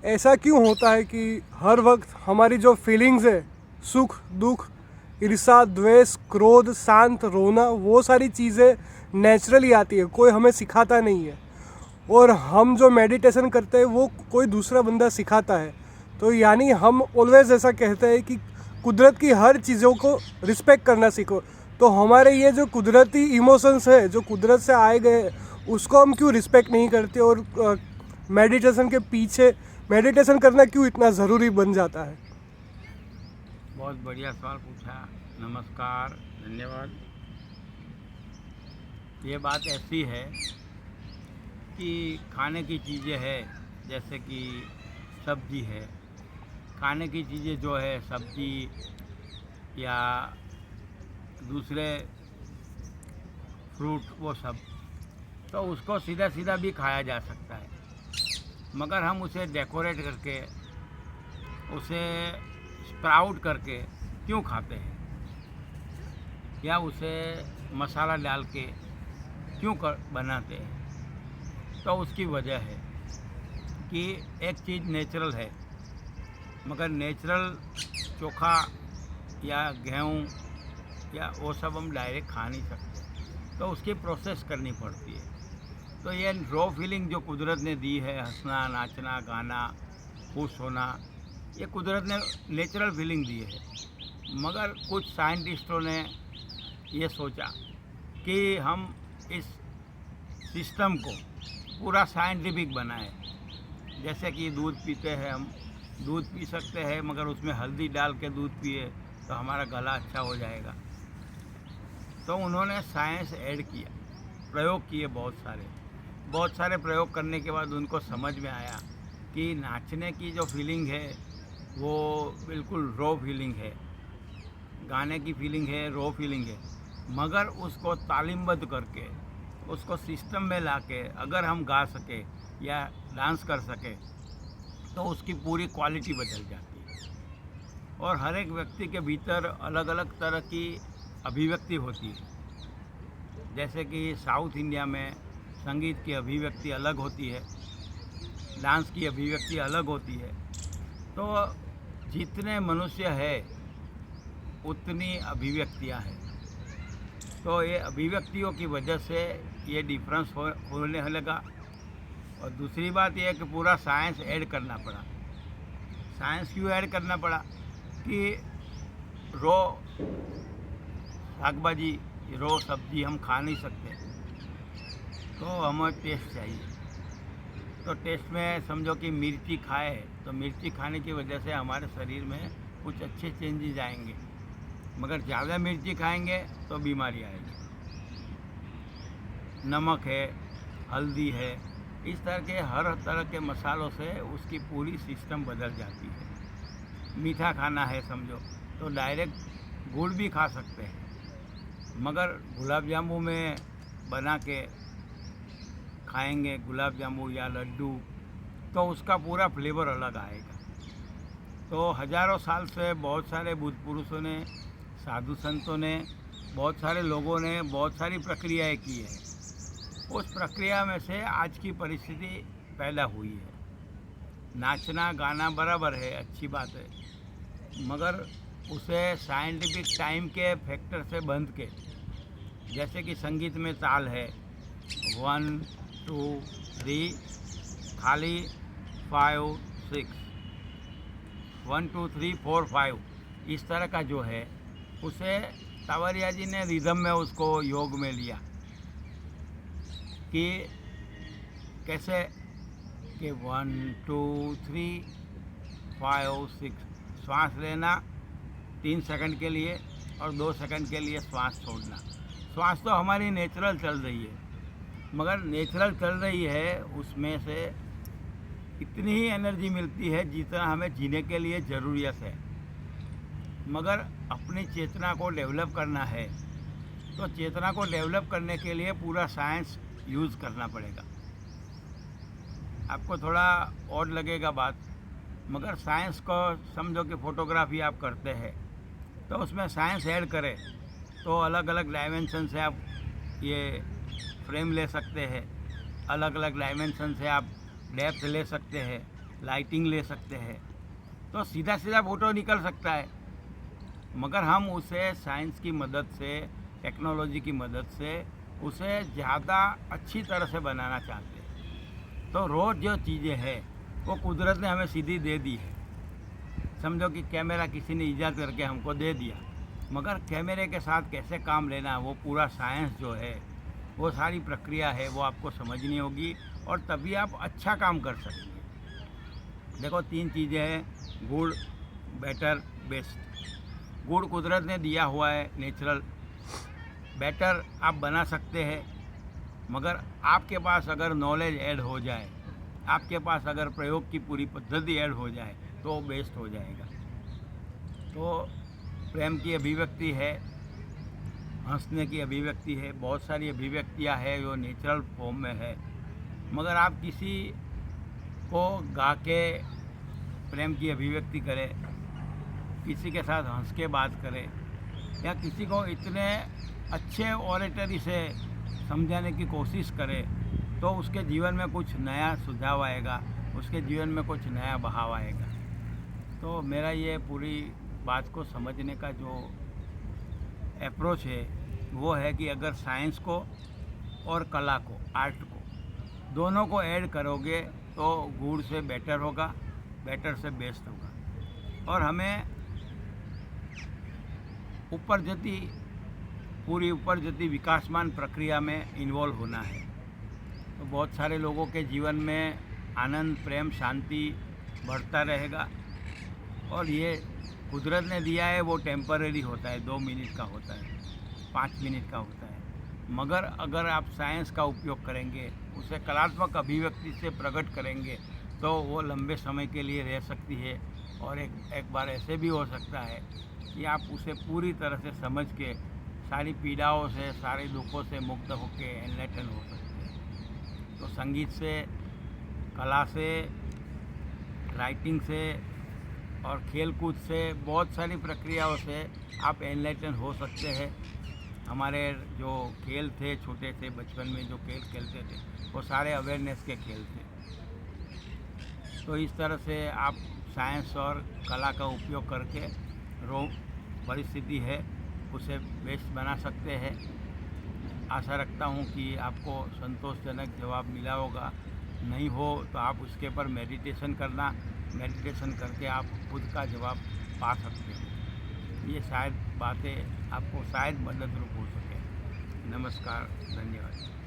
ऐसा क्यों होता है कि हर वक्त हमारी जो फीलिंग्स है, सुख दुख, ईर्ष्या द्वेष क्रोध शांत रोना, वो सारी चीज़ें नेचुरली आती है, कोई हमें सिखाता नहीं है। और हम जो मेडिटेशन करते हैं वो कोई दूसरा बंदा सिखाता है। तो यानी हम ऑलवेज ऐसा कहते हैं कि कुदरत की हर चीज़ों को रिस्पेक्ट करना सीखो। तो हमारे ये जो कुदरती इमोशंस है, जो कुदरत से आए गए, उसको हम क्यों रिस्पेक्ट नहीं करते? और मेडिटेशन के पीछे मेडिटेशन करना क्यों इतना ज़रूरी बन जाता है? बहुत बढ़िया सवाल पूछा। नमस्कार, धन्यवाद। ये बात ऐसी है कि खाने की चीज़ें है, जैसे कि सब्जी है। खाने की चीज़ें जो है सब्जी या दूसरे फ्रूट, वो सब तो उसको सीधा सीधा भी खाया जा सकता है, मगर हम उसे डेकोरेट करके, उसे स्प्राउट करके क्यों खाते हैं, या उसे मसाला डाल के क्यों बनाते हैं? तो उसकी वजह है कि एक चीज़ नेचुरल है, मगर नेचुरल चोखा या गेहूँ या वो सब हम डायरेक्ट खा नहीं सकते, तो उसकी प्रोसेस करनी पड़ती है। तो ये रॉ फीलिंग जो कुदरत ने दी है, हंसना नाचना गाना खुश होना, ये कुदरत ने नेचुरल फीलिंग दी है। मगर कुछ साइंटिस्टों ने ये सोचा कि हम इस सिस्टम को पूरा साइंटिफिक बनाएं। जैसे कि दूध पीते हैं, हम दूध पी सकते हैं, मगर उसमें हल्दी डाल के दूध पिए तो हमारा गला अच्छा हो जाएगा। तो उन्होंने साइंस ऐड किया, प्रयोग किए बहुत सारे प्रयोग करने के बाद उनको समझ में आया कि नाचने की जो फीलिंग है वो बिल्कुल रॉ फीलिंग है, गाने की फीलिंग है, रॉ फीलिंग है। मगर उसको तालीमबद्ध करके, उसको सिस्टम में लाके अगर हम गा सके या डांस कर सके तो उसकी पूरी क्वालिटी बदल जाती है। और हर एक व्यक्ति के भीतर अलग अलग तरह की अभिव्यक्ति होती है। जैसे कि साउथ इंडिया में संगीत की अभिव्यक्ति अलग होती है, डांस की अभिव्यक्ति अलग होती है। तो जितने मनुष्य है उतनी अभिव्यक्तियां हैं। तो ये अभिव्यक्तियों की वजह से ये डिफरेंस होने लगा। और दूसरी बात यह है कि पूरा साइंस ऐड करना पड़ा। साइंस क्यों ऐड करना पड़ा? कि रॉ शाकभाजी, रॉ सब्जी हम खा नहीं सकते, तो हमें टेस्ट चाहिए। तो टेस्ट में समझो कि मिर्ची खाए तो मिर्ची खाने की वजह से हमारे शरीर में कुछ अच्छे चेंजेस आएंगे, मगर ज़्यादा मिर्ची खाएंगे तो बीमारी आएगी। नमक है, हल्दी है, इस तरह के हर तरह के मसालों से उसकी पूरी सिस्टम बदल जाती है। मीठा खाना है समझो तो डायरेक्ट गुड़ भी खा सकते हैं, मगर गुलाब जामुन में बना के खाएंगे, गुलाब जामुन या लड्डू, तो उसका पूरा फ्लेवर अलग आएगा। तो हजारों साल से बहुत सारे बुद्ध पुरुषों ने, साधु संतों ने, बहुत सारे लोगों ने बहुत सारी प्रक्रियाएं की है। उस प्रक्रिया में से आज की परिस्थिति पैदा हुई है। नाचना गाना बराबर है, अच्छी बात है, मगर उसे साइंटिफिक टाइम के फैक्टर से बंध के, जैसे कि संगीत में ताल है 1 2 3 खाली 5 6, 1 2 3 4 5, इस तरह का जो है उसे सावरिया जी ने रिदम में उसको योग में लिया कि कैसे कि 1 2 3 5 6, श्वास लेना 3 सेकंड के लिए और 2 सेकंड के लिए श्वास छोड़ना। श्वास तो हमारी नेचुरल चल रही है, मगर नेचुरल चल रही है उसमें से इतनी ही एनर्जी मिलती है जितना हमें जीने के लिए ज़रूरियत है। मगर अपनी चेतना को डेवलप करना है, तो चेतना को डेवलप करने के लिए पूरा साइंस यूज़ करना पड़ेगा। आपको थोड़ा और लगेगा बात, मगर साइंस को समझो कि फ़ोटोग्राफी आप करते हैं तो उसमें साइंस ऐड करें तो अलग अलग डायमेंशन से आप ये फ्रेम ले सकते हैं, अलग अलग डायमेंशन से आप डेप्थ ले सकते हैं, लाइटिंग ले सकते हैं, तो सीधा सीधा फ़ोटो निकल सकता है। मगर हम उसे साइंस की मदद से, टेक्नोलॉजी की मदद से उसे ज़्यादा अच्छी तरह से बनाना चाहते हैं। तो रोज़ जो चीज़ें हैं वो कुदरत ने हमें सीधी दे दी है। समझो कि कैमरा किसी ने ईजाद करके हमको दे दिया, मगर कैमरे के साथ कैसे काम लेना, वो पूरा साइंस जो है, वो सारी प्रक्रिया है, वो आपको समझनी होगी और तभी आप अच्छा काम कर सकेंगे। देखो 3 चीज़ें हैं, गुड, बेटर, बेस्ट। गुड कुदरत ने दिया हुआ है, नेचुरल। बेटर आप बना सकते हैं, मगर आपके पास अगर नॉलेज ऐड हो जाए, आपके पास अगर प्रयोग की पूरी पद्धति ऐड हो जाए तो बेस्ट हो जाएगा। तो प्रेम की अभिव्यक्ति है, हंसने की अभिव्यक्ति है, बहुत सारी अभिव्यक्तियाँ हैं जो नेचुरल फॉर्म में है। मगर आप किसी को गा के प्रेम की अभिव्यक्ति करें, किसी के साथ हंस के बात करें, या किसी को इतने अच्छे ऑरेटरी से समझाने की कोशिश करें, तो उसके जीवन में कुछ नया सुझाव आएगा, उसके जीवन में कुछ नया बहाव आएगा। तो मेरा ये पूरी बात को समझने का जो अप्रोच है वो है कि अगर साइंस को और कला को, आर्ट को, दोनों को ऐड करोगे तो गुड से बेटर होगा, बेटर से बेस्ट होगा। और हमें पूरी ऊपर जती विकासमान प्रक्रिया में इन्वॉल्व होना है। तो बहुत सारे लोगों के जीवन में आनंद, प्रेम, शांति बढ़ता रहेगा। और ये कुदरत ने दिया है वो टेम्परेरी होता है, 2 मिनट का होता है, 5 मिनट का होता है। मगर अगर आप साइंस का उपयोग करेंगे, उसे कलात्मक अभिव्यक्ति से प्रकट करेंगे, तो वो लंबे समय के लिए रह सकती है। और एक बार ऐसे भी हो सकता है कि आप उसे पूरी तरह से समझ के सारी पीड़ाओं से, सारे दुखों से मुक्त होकर एनलाइटन हो सकते हैं। तो संगीत से, कला से, राइटिंग से और खेलकूद से, बहुत सारी प्रक्रियाओं से आप एनलाइटन हो सकते हैं। हमारे जो खेल थे, छोटे थे, बचपन में जो खेल खेलते थे, वो सारे अवेयरनेस के खेल थे। तो इस तरह से आप साइंस और कला का उपयोग करके परिस्थिति है उसे बेस्ट बना सकते हैं। आशा रखता हूँ कि आपको संतोषजनक जवाब मिला होगा। नहीं हो तो आप उसके पर मेडिटेशन करना, मेडिटेशन करके आप खुद का जवाब पा सकते हो। ये शायद बातें आपको शायद मददरूप हो सके। नमस्कार, धन्यवाद।